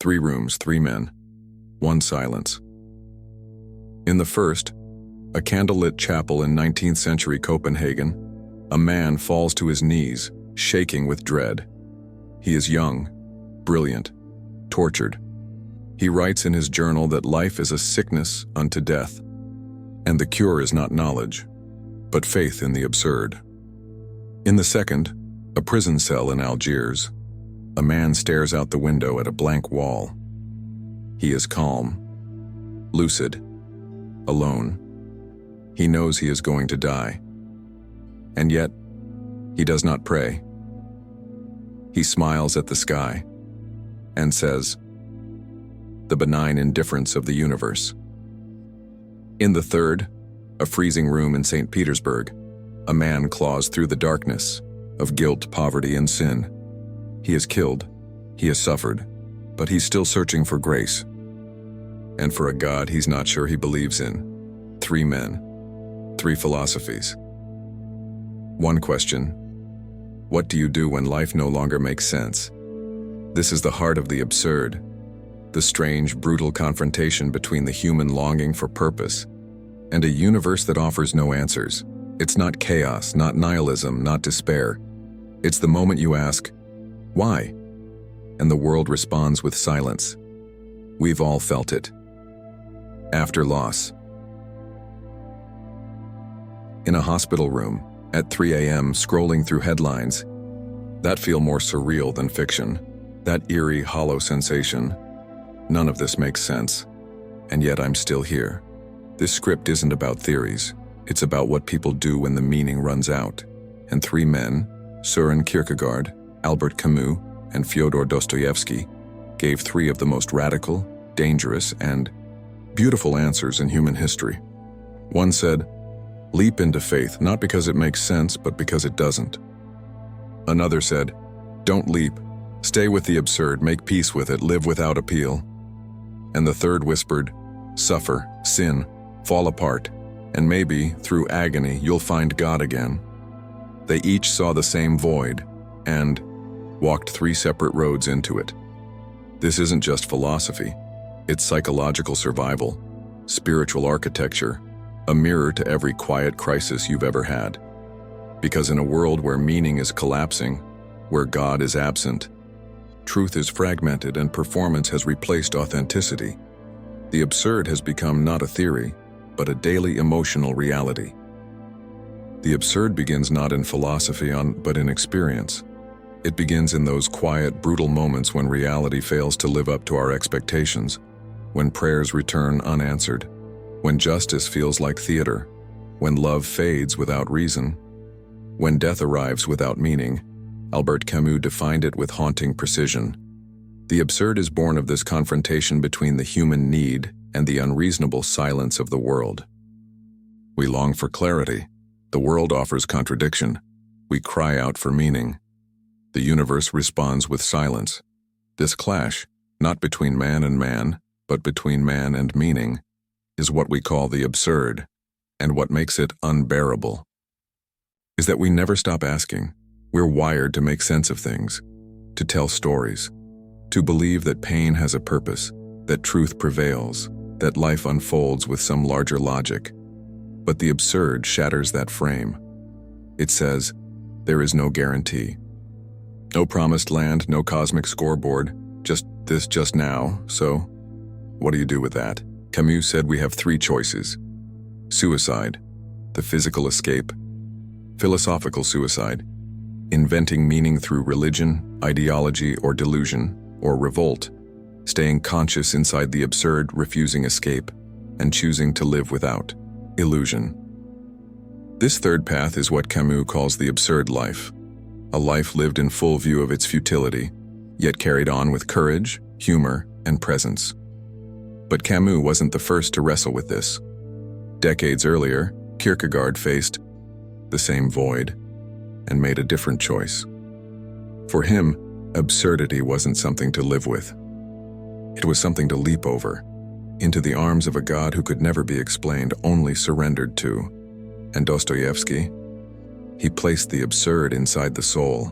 3 rooms, 3 men, 1 silence. In the first, a candlelit chapel in 19th century Copenhagen, a man falls to his knees, shaking with dread. He is young, brilliant, tortured. He writes in his journal that life is a sickness unto death, and the cure is not knowledge, but faith in the absurd. In the second, a prison cell in Algiers, a man stares out the window at a blank wall. He is calm, lucid, alone. He knows he is going to die, and yet he does not pray. He smiles at the sky and says, "The benign indifference of the universe." In the third, a freezing room in St. Petersburg, a man claws through the darkness of guilt, poverty, and sin. He is killed, he has suffered, but he's still searching for grace, and for a God he's not sure he believes in. 3 men, 3 philosophies. 1 question: what do you do when life no longer makes sense? This is the heart of the absurd, the strange, brutal confrontation between the human longing for purpose and a universe that offers no answers. It's not chaos, not nihilism, not despair. It's the moment you ask, "Why?" and the world responds with silence. We've all felt it. After loss. In a hospital room, at 3 a.m., scrolling through headlines, that feel more surreal than fiction, that eerie, hollow sensation. None of this makes sense, and yet I'm still here. This script isn't about theories, it's about what people do when the meaning runs out. And 3 men, Søren Kierkegaard, Albert Camus, and Fyodor Dostoevsky, gave 3 of the most radical, dangerous, and beautiful answers in human history. One said, "Leap into faith, not because it makes sense, but because it doesn't." Another said, "Don't leap. Stay with the absurd, make peace with it, live without appeal." And the third whispered, "Suffer, sin, fall apart, and maybe, through agony, you'll find God again." They each saw the same void, and walked 3 separate roads into it. This isn't just philosophy, it's psychological survival, spiritual architecture, a mirror to every quiet crisis you've ever had. Because in a world where meaning is collapsing, where God is absent, truth is fragmented and performance has replaced authenticity, the absurd has become not a theory, but a daily emotional reality. The absurd begins not in philosophy, but in experience. It begins in those quiet, brutal moments when reality fails to live up to our expectations, when prayers return unanswered, when justice feels like theater, when love fades without reason, when death arrives without meaning. Albert Camus defined it with haunting precision. The absurd is born of this confrontation between the human need and the unreasonable silence of the world. We long for clarity. The world offers contradiction. We cry out for meaning. The universe responds with silence. This clash, not between man, but between man and meaning, is what we call the absurd, and what makes it unbearable is that we never stop asking. We're wired to make sense of things, to tell stories, to believe that pain has a purpose, that truth prevails, that life unfolds with some larger logic. But the absurd shatters that frame. It says, there is no guarantee. No promised land, no cosmic scoreboard, just this just now, so what do you do with that? Camus said we have 3 choices. Suicide, the physical escape. Philosophical suicide, inventing meaning through religion, ideology, or delusion, or revolt, staying conscious inside the absurd, refusing escape, and choosing to live without illusion. This third path is what Camus calls the absurd life, a life lived in full view of its futility, yet carried on with courage, humor, and presence. But Camus wasn't the first to wrestle with this. Decades earlier, Kierkegaard faced the same void and made a different choice. For him, absurdity wasn't something to live with. It was something to leap over, into the arms of a God who could never be explained, only surrendered to. And Dostoevsky? He placed the absurd inside the soul.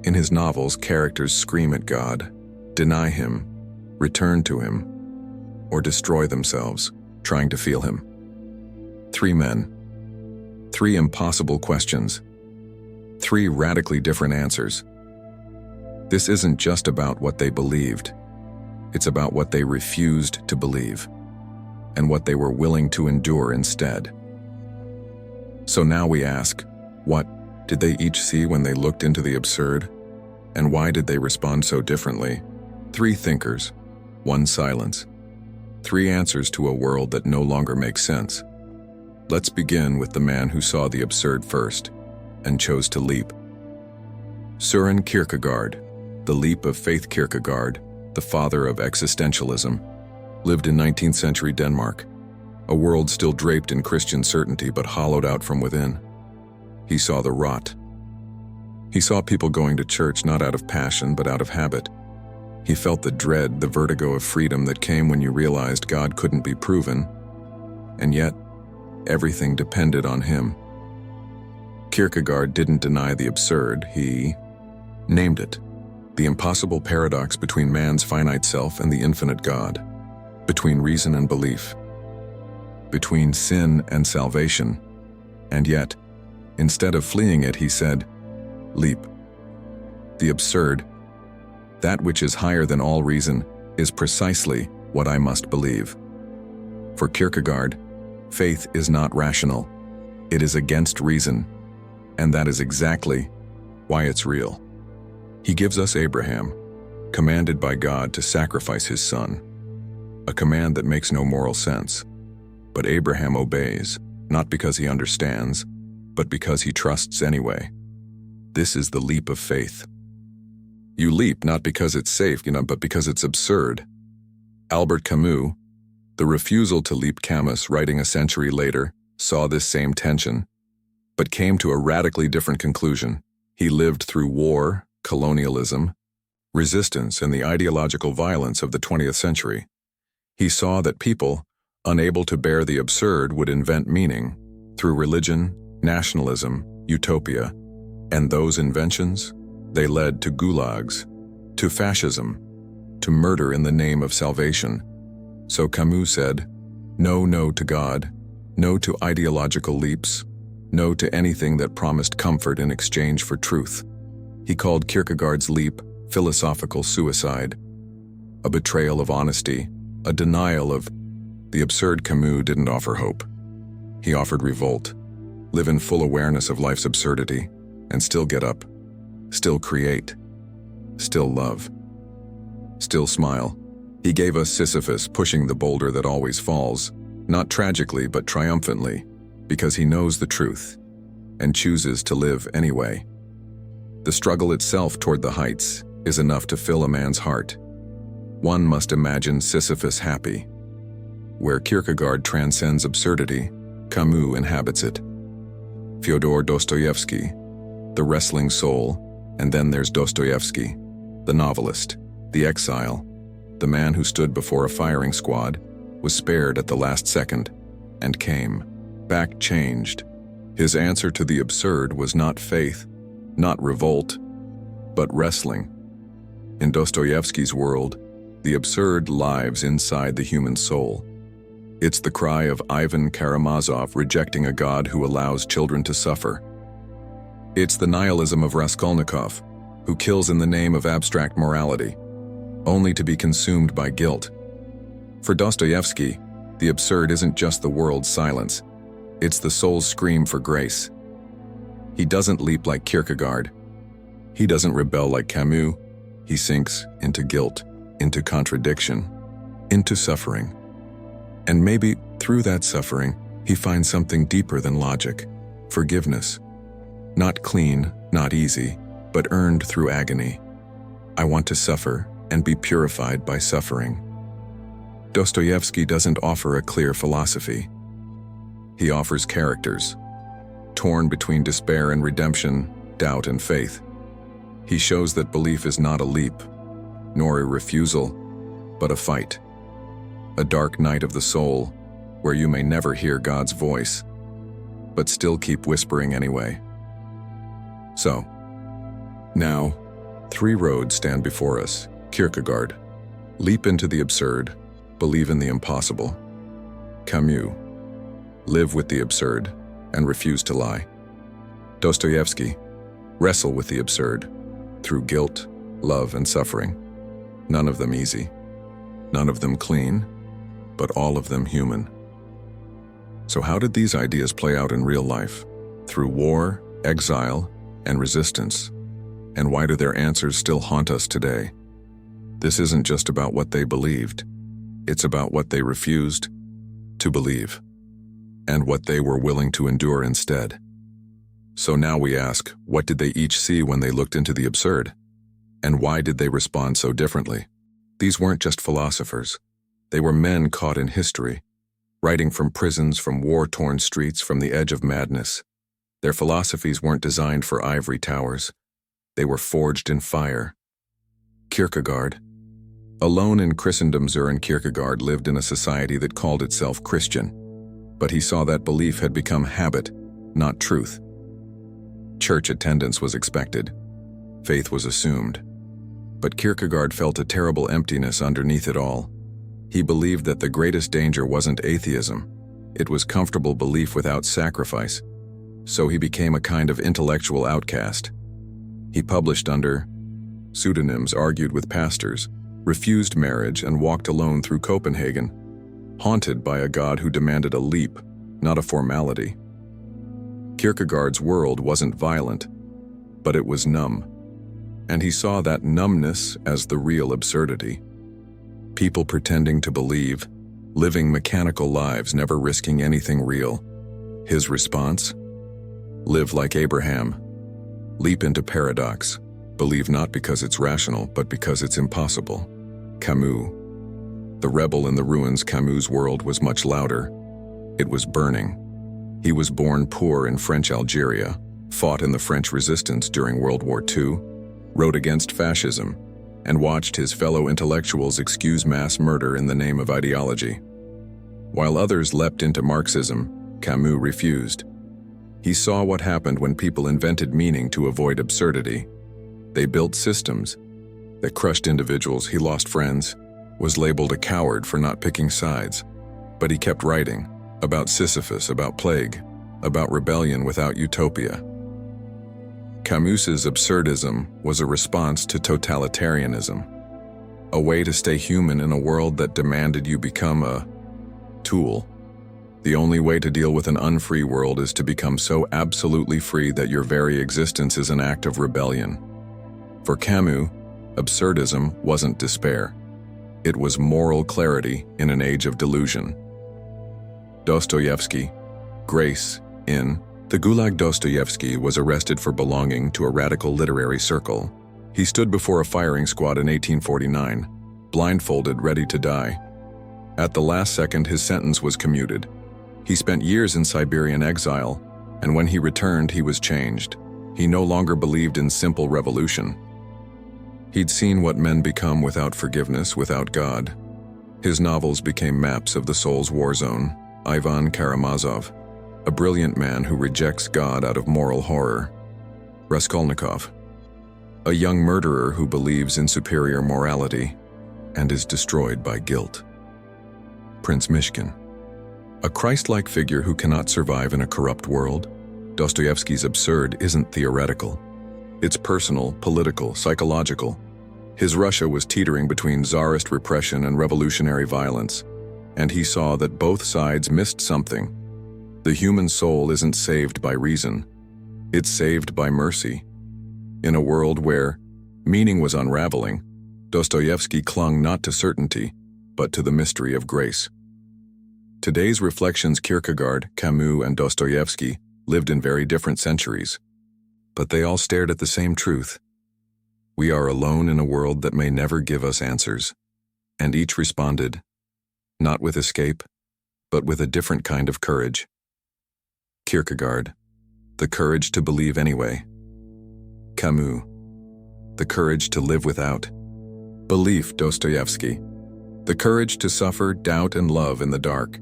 In his novels, characters scream at God, deny him, return to him, or destroy themselves, trying to feel him. 3 men. 3 impossible questions. 3 radically different answers. This isn't just about what they believed. It's about what they refused to believe, and what they were willing to endure instead. So now we ask, what did they each see when they looked into the absurd? And why did they respond so differently? 3 thinkers, 1 silence. 3 answers to a world that no longer makes sense. Let's begin with the man who saw the absurd first and chose to leap. Søren Kierkegaard, the leap of faith. Kierkegaard, the father of existentialism, lived in 19th century Denmark, a world still draped in Christian certainty but hollowed out from within. He saw the rot. He saw people going to church not out of passion but out of habit. He felt the dread, the vertigo of freedom that came when you realized God couldn't be proven, and yet everything depended on him. Kierkegaard didn't deny the absurd, he named it. The impossible paradox between man's finite self and the infinite God, between reason and belief, between sin and salvation. And yet, instead of fleeing it, he said, leap. The absurd, that which is higher than all reason, is precisely what I must believe. For Kierkegaard, faith is not rational. It is against reason, and that is exactly why it's real. He gives us Abraham, commanded by God to sacrifice his son, a command that makes no moral sense. But Abraham obeys, not because he understands, but because he trusts anyway. This is the leap of faith. You leap not because it's safe, but because it's absurd. Albert Camus, the refusal to leap. Camus, writing a century later, saw this same tension, but came to a radically different conclusion. He lived through war, colonialism, resistance, and the ideological violence of the 20th century. He saw that people, unable to bear the absurd, would invent meaning through religion, nationalism, utopia, and those inventions, they led to gulags, to fascism, to murder in the name of salvation. So Camus said, no to God, no to ideological leaps, no to anything that promised comfort in exchange for truth. He called Kierkegaard's leap philosophical suicide, a betrayal of honesty, a denial of the absurd. Camus didn't offer hope. He offered revolt, live in full awareness of life's absurdity, and still get up, still create, still love, still smile. He gave us Sisyphus pushing the boulder that always falls, not tragically but triumphantly, because he knows the truth and chooses to live anyway. The struggle itself toward the heights is enough to fill a man's heart. One must imagine Sisyphus happy. Where Kierkegaard transcends absurdity, Camus inhabits it. Fyodor Dostoevsky, the wrestling soul, and then there's Dostoevsky, the novelist, the exile, the man who stood before a firing squad, was spared at the last second, and came back changed. His answer to the absurd was not faith, not revolt, but wrestling. In Dostoevsky's world, the absurd lives inside the human soul. It's the cry of Ivan Karamazov rejecting a God who allows children to suffer. It's the nihilism of Raskolnikov, who kills in the name of abstract morality, only to be consumed by guilt. For Dostoevsky, the absurd isn't just the world's silence, it's the soul's scream for grace. He doesn't leap like Kierkegaard. He doesn't rebel like Camus. He sinks into guilt, into contradiction, into suffering. And maybe through that suffering, he finds something deeper than logic, forgiveness. Not clean, not easy, but earned through agony. I want to suffer and be purified by suffering. Dostoevsky doesn't offer a clear philosophy. He offers characters, torn between despair and redemption, doubt and faith. He shows that belief is not a leap, nor a refusal, but a fight. A dark night of the soul, where you may never hear God's voice, but still keep whispering anyway. So, now, 3 roads stand before us. Kierkegaard, Leap into the absurd, believe in the impossible. Camus. Live with the absurd and refuse to lie. Dostoevsky. Wrestle with the absurd through guilt, love, and suffering. None of them easy. None of them clean, but all of them human. So how did these ideas play out in real life? Through war, exile, and resistance. And why do their answers still haunt us today? This isn't just about what they believed. It's about what they refused to believe, and what they were willing to endure instead. So now we ask, what did they each see when they looked into the absurd? And why did they respond so differently? These weren't just philosophers. They were men caught in history, writing from prisons, from war-torn streets, from the edge of madness. Their philosophies weren't designed for ivory towers. They were forged in fire. Kierkegaard. Alone in Christendom, Søren Kierkegaard lived in a society that called itself Christian, but he saw that belief had become habit, not truth. Church attendance was expected. Faith was assumed. But Kierkegaard felt a terrible emptiness underneath it all. He believed that the greatest danger wasn't atheism. It was comfortable belief without sacrifice. So he became a kind of intellectual outcast. He published under pseudonyms, argued with pastors, refused marriage, and walked alone through Copenhagen, haunted by a God who demanded a leap, not a formality. Kierkegaard's world wasn't violent, but it was numb, and he saw that numbness as the real absurdity. People pretending to believe, living mechanical lives, never risking anything real. His response? Live like Abraham. Leap into paradox. Believe not because it's rational, but because it's impossible. Camus. The rebel in the ruins. Camus' world was much louder. It was burning. He was born poor in French Algeria, fought in the French resistance during World War II, wrote against fascism, and watched his fellow intellectuals excuse mass murder in the name of ideology. While others leapt into Marxism, Camus refused. He saw what happened when people invented meaning to avoid absurdity. They built systems that crushed individuals. He lost friends, was labeled a coward for not picking sides. But he kept writing about Sisyphus, about plague, about rebellion without utopia. Camus's absurdism was a response to totalitarianism, a way to stay human in a world that demanded you become a tool. The only way to deal with an unfree world is to become so absolutely free that your very existence is an act of rebellion. For Camus, absurdism wasn't despair. It was moral clarity in an age of delusion. Dostoevsky. Grace in the Gulag. Dostoevsky was arrested for belonging to a radical literary circle. He stood before a firing squad in 1849, blindfolded, ready to die. At the last second, his sentence was commuted. He spent years in Siberian exile, and when he returned, he was changed. He no longer believed in simple revolution. He'd seen what men become without forgiveness, without God. His novels became maps of the soul's war zone. Ivan Karamazov, a brilliant man who rejects God out of moral horror. Raskolnikov, a young murderer who believes in superior morality and is destroyed by guilt. Prince Mishkin, a Christ-like figure who cannot survive in a corrupt world. Dostoevsky's absurd isn't theoretical. It's personal, political, psychological. His Russia was teetering between czarist repression and revolutionary violence, and he saw that both sides missed something. The human soul isn't saved by reason. It's saved by mercy. In a world where meaning was unraveling, Dostoevsky clung not to certainty, but to the mystery of grace. Today's reflections. Kierkegaard, Camus, and Dostoevsky lived in very different centuries, but they all stared at the same truth. We are alone in a world that may never give us answers, and each responded, not with escape, but with a different kind of courage. Kierkegaard, the courage to believe anyway. Camus, the courage to live without belief. Dostoevsky, the courage to suffer, doubt, and love in the dark.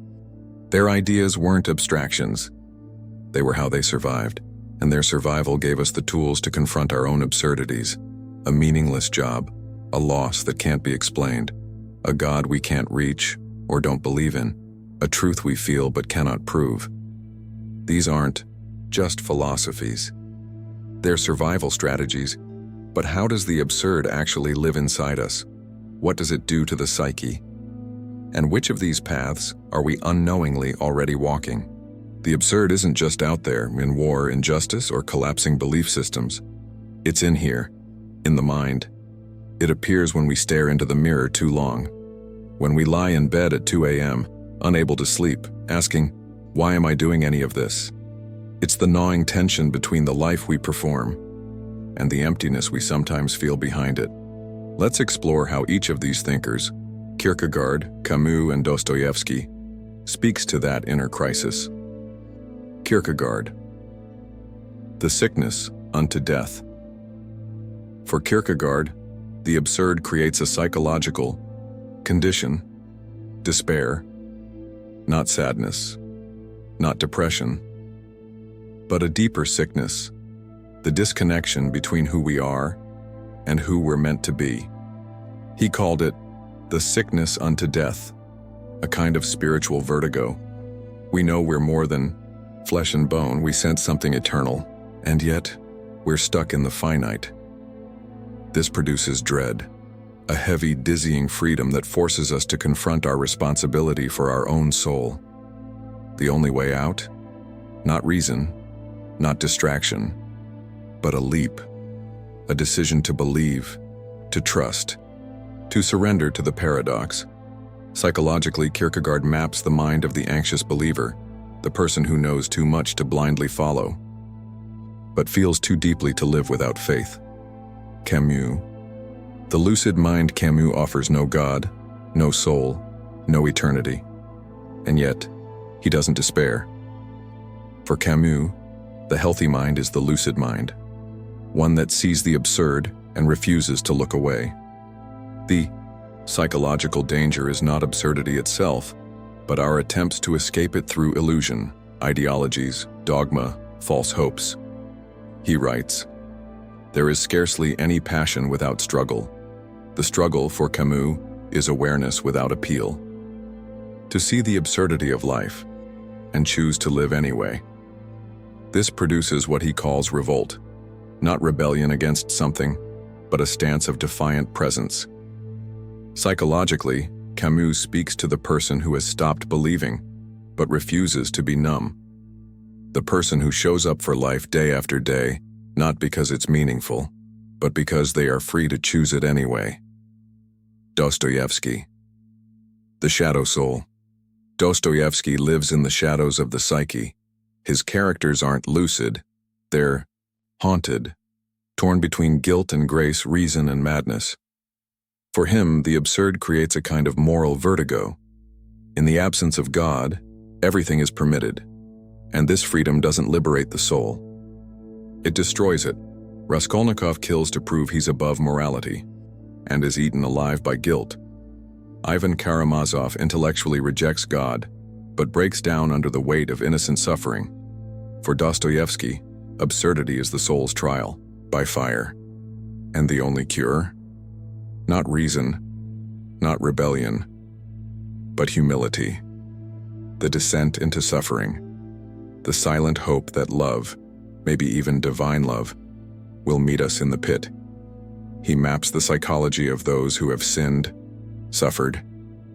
Their ideas weren't abstractions. They were how they survived, and their survival gave us the tools to confront our own absurdities. A meaningless job, a loss that can't be explained, a God we can't reach or don't believe in, a truth we feel but cannot prove. These aren't just philosophies. They're survival strategies. But how does the absurd actually live inside us? What does it do to the psyche? And which of these paths are we unknowingly already walking? The absurd isn't just out there in war, injustice, or collapsing belief systems. It's in here, in the mind. It appears when we stare into the mirror too long, when we lie in bed at 2 a.m., unable to sleep, asking, why am I doing any of this? It's the gnawing tension between the life we perform and the emptiness we sometimes feel behind it. Let's explore how each of these thinkers, Kierkegaard, Camus, and Dostoevsky, speaks to that inner crisis. Kierkegaard. The sickness unto death. For Kierkegaard, the absurd creates a psychological condition, despair, not sadness, not depression, but a deeper sickness, the disconnection between who we are and who we're meant to be. He called it the sickness unto death, a kind of spiritual vertigo. We know we're more than flesh and bone, we sense something eternal, and yet we're stuck in the finite. This produces dread, a heavy, dizzying freedom that forces us to confront our responsibility for our own soul. The only way out? Not reason, not distraction, but a leap, a decision to believe, to trust, to surrender to the paradox. Psychologically, Kierkegaard maps the mind of the anxious believer, the person who knows too much to blindly follow, but feels too deeply to live without faith. Camus. The lucid mind Camus offers no God, no soul, no eternity. And yet, he doesn't despair. For Camus, the healthy mind is the lucid mind, one that sees the absurd and refuses to look away. The psychological danger is not absurdity itself, but our attempts to escape it through illusion, ideologies, dogma, false hopes. He writes, "There is scarcely any passion without struggle. The struggle for Camus is awareness without appeal. To see the absurdity of life and choose to live anyway. This produces what he calls revolt, not rebellion against something, but a stance of defiant presence. Psychologically, Camus speaks to the person who has stopped believing, but refuses to be numb. The person who shows up for life day after day, not because it's meaningful, but because they are free to choose it anyway. Dostoevsky. The shadow soul. Dostoevsky lives in the shadows of the psyche. His characters aren't lucid, they're haunted, torn between guilt and grace, reason and madness. For him, the absurd creates a kind of moral vertigo. In the absence of God, everything is permitted, and this freedom doesn't liberate the soul. It destroys it. Raskolnikov kills to prove he's above morality, and is eaten alive by guilt. Ivan Karamazov intellectually rejects God, but breaks down under the weight of innocent suffering. For Dostoevsky, absurdity is the soul's trial, by fire. And the only cure? Not reason, not rebellion, but humility. The descent into suffering. The silent hope that love, maybe even divine love, will meet us in the pit. He maps the psychology of those who have sinned, suffered,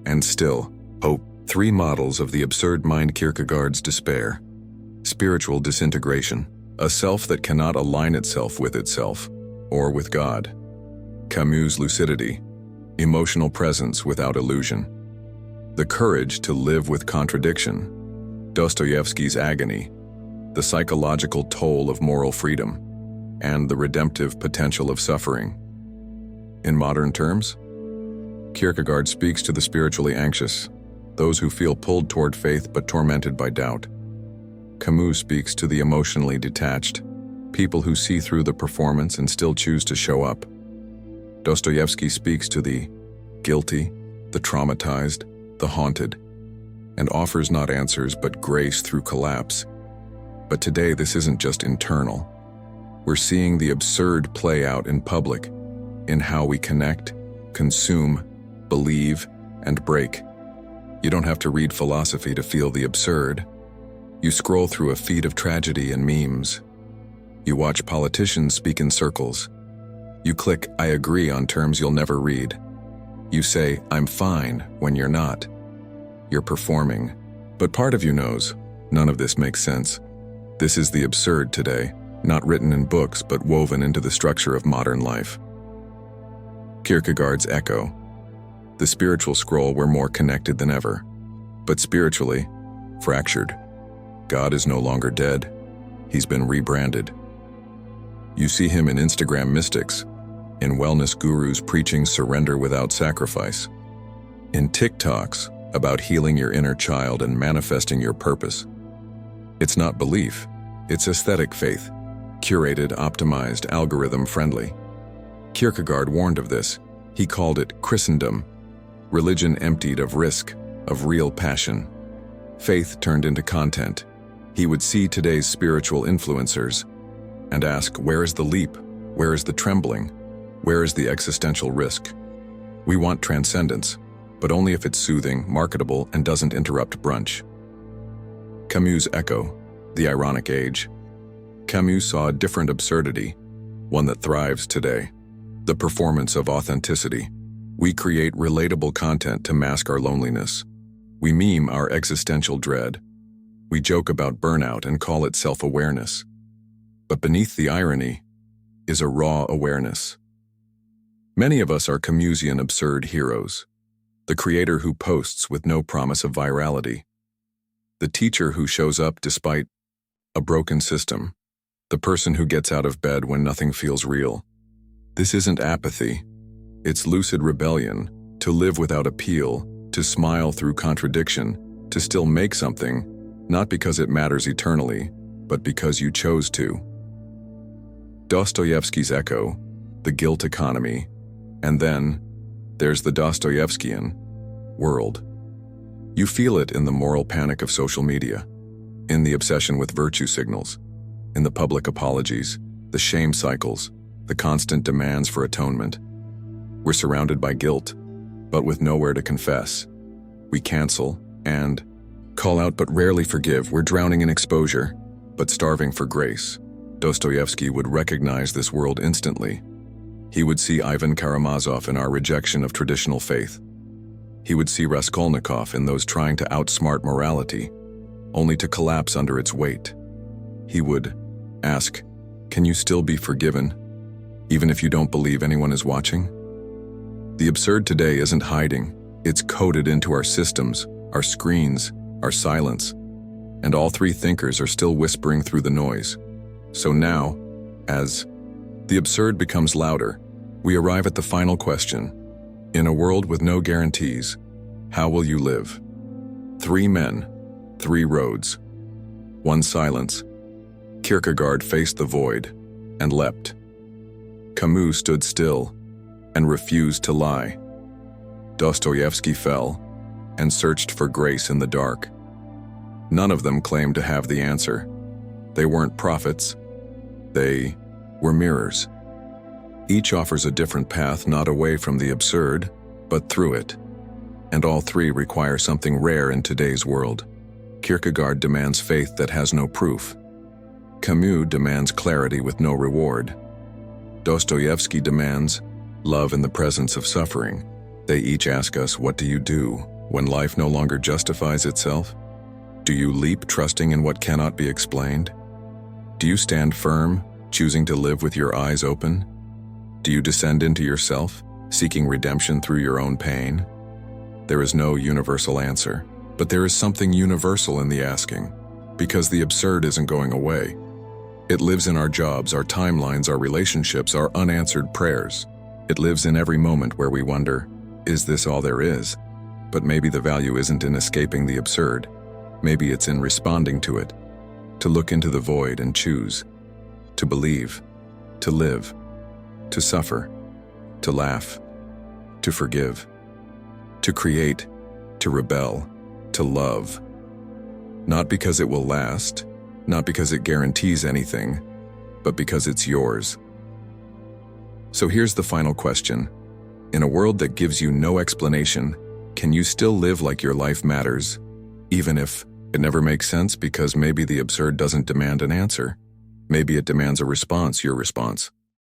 and still hope. 3 models of the absurd mind: Kierkegaard's despair, spiritual disintegration, a self that cannot align itself or with God. Camus' lucidity, emotional presence without illusion, the courage to live with contradiction. Dostoevsky's agony, the psychological toll of moral freedom, and the redemptive potential of suffering. In modern terms, Kierkegaard speaks to the spiritually anxious, those who feel pulled toward faith but tormented by doubt. Camus speaks to the emotionally detached, people who see through the performance and still choose to show up. Dostoevsky speaks to the guilty, the traumatized, the haunted, and offers not answers but grace through collapse. But today this isn't just internal. We're seeing the absurd play out in public, in how we connect, consume, believe, and break. You don't have to read philosophy to feel the absurd. You scroll through a feed of tragedy and memes. You watch politicians speak in circles. You click "I agree" on terms you'll never read. You say "I'm fine" when you're not. You're performing. But part of you knows, none of this makes sense. This is the absurd today, not written in books but woven into the structure of modern life. Kierkegaard's Echo. The spiritual scroll, we're more connected than ever. But spiritually, fractured. God is no longer dead. He's been rebranded. You see him in Instagram mystics, in wellness gurus preaching surrender without sacrifice, in TikToks about healing your inner child and manifesting your purpose. It's not belief, it's aesthetic faith, curated, optimized, algorithm-friendly. Kierkegaard warned of this. He called it Christendom, religion emptied of risk, of real passion. Faith turned into content. He would see today's spiritual influencers and ask, where is the leap? Where is the trembling? Where is the existential risk? We want transcendence, but only if it's soothing, marketable, and doesn't interrupt brunch. Camus' Echo, the ironic age. Camus saw a different absurdity, one that thrives today. The performance of authenticity. We create relatable content to mask our loneliness. We meme our existential dread. We joke about burnout and call it self-awareness. But beneath the irony is a raw awareness. Many of us are Camusian absurd heroes. The creator who posts with no promise of virality. The teacher who shows up despite a broken system. The person who gets out of bed when nothing feels real. This isn't apathy. It's lucid rebellion, to live without appeal, to smile through contradiction, to still make something, not because it matters eternally, but because you chose to. Dostoevsky's Echo, the guilt economy, and then there's the Dostoevskian world. You feel it in the moral panic of social media, in the obsession with virtue signals, in the public apologies, the shame cycles, the constant demands for atonement. We're surrounded by guilt, but with nowhere to confess. We cancel and call out but rarely forgive. We're drowning in exposure, but starving for grace. Dostoevsky would recognize this world instantly. He would see Ivan Karamazov in our rejection of traditional faith. He would see Raskolnikov in those trying to outsmart morality, only to collapse under its weight. He would ask, can you still be forgiven, even if you don't believe anyone is watching? The absurd today isn't hiding. It's coded into our systems, our screens, our silence. And all three thinkers are still whispering through the noise. So now, as the absurd becomes louder, we arrive at the final question. In a world with no guarantees, how will you live? 3 men, 3 roads, 1 silence. Kierkegaard faced the void and leapt. Camus stood still and refused to lie. Dostoevsky fell and searched for grace in the dark. None of them claimed to have the answer. They weren't prophets. They were mirrors. Each offers a different path, not away from the absurd, but through it. And all 3 require something rare in today's world. Kierkegaard demands faith that has no proof. Camus demands clarity with no reward. Dostoevsky demands love in the presence of suffering. They each ask us, what do you do when life no longer justifies itself? Do you leap trusting in what cannot be explained? Do you stand firm, choosing to live with your eyes open? Do you descend into yourself, seeking redemption through your own pain? There is no universal answer, but there is something universal in the asking, because the absurd isn't going away. It lives in our jobs, our timelines, our relationships, our unanswered prayers. It lives in every moment where we wonder, is this all there is? But maybe the value isn't in escaping the absurd. Maybe it's in responding to it, to look into the void and choose, to believe, to live, to suffer, to laugh, to forgive, to create, to rebel, to love. Not because it will last, not because it guarantees anything, but because it's yours. So here's the final question. In a world that gives you no explanation, Can you still live like your life matters, even if it never makes sense because maybe the absurd doesn't demand an answer? Maybe it demands a response, your response.